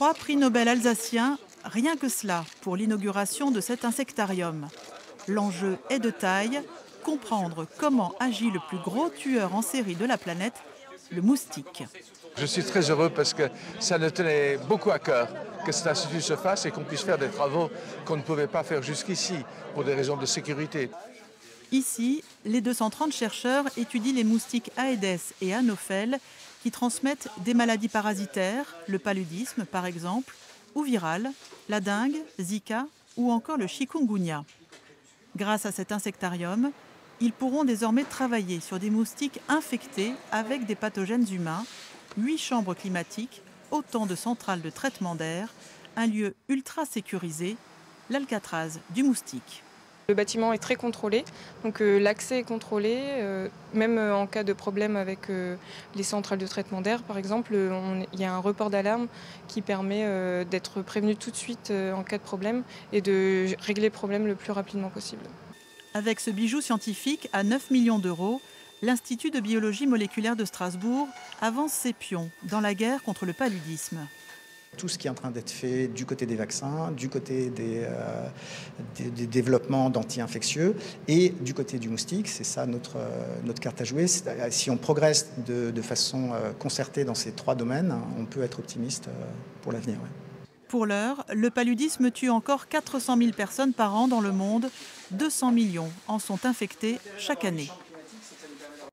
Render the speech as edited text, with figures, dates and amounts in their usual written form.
3 prix Nobel alsaciens, rien que cela pour l'inauguration de cet insectarium. L'enjeu est de taille, comprendre comment agit le plus gros tueur en série de la planète, le moustique. Je suis très heureux parce que ça me tenait beaucoup à cœur que cet institut se fasse et qu'on puisse faire des travaux qu'on ne pouvait pas faire jusqu'ici pour des raisons de sécurité. Ici, les 230 chercheurs étudient les moustiques Aedes et Anopheles qui transmettent des maladies parasitaires, le paludisme par exemple, ou virales, la dengue, Zika ou encore le chikungunya. Grâce à cet insectarium, ils pourront désormais travailler sur des moustiques infectés avec des pathogènes humains, 8 chambres climatiques, autant de centrales de traitement d'air, un lieu ultra sécurisé, l'Alcatraz du moustique. Le bâtiment est très contrôlé, donc l'accès est contrôlé, même en cas de problème avec les centrales de traitement d'air par exemple, il y a un report d'alarme qui permet d'être prévenu tout de suite en cas de problème et de régler le problème le plus rapidement possible. Avec ce bijou scientifique à 9 millions d'euros, l'Institut de biologie moléculaire de Strasbourg avance ses pions dans la guerre contre le paludisme. Tout ce qui est en train d'être fait du côté des vaccins, du côté des développements d'anti-infectieux et du côté du moustique, c'est ça notre carte à jouer. Si on progresse de façon concertée dans ces 3 domaines, on peut être optimiste pour l'avenir. Ouais. Pour l'heure, le paludisme tue encore 400 000 personnes par an dans le monde. 200 millions en sont infectés chaque année.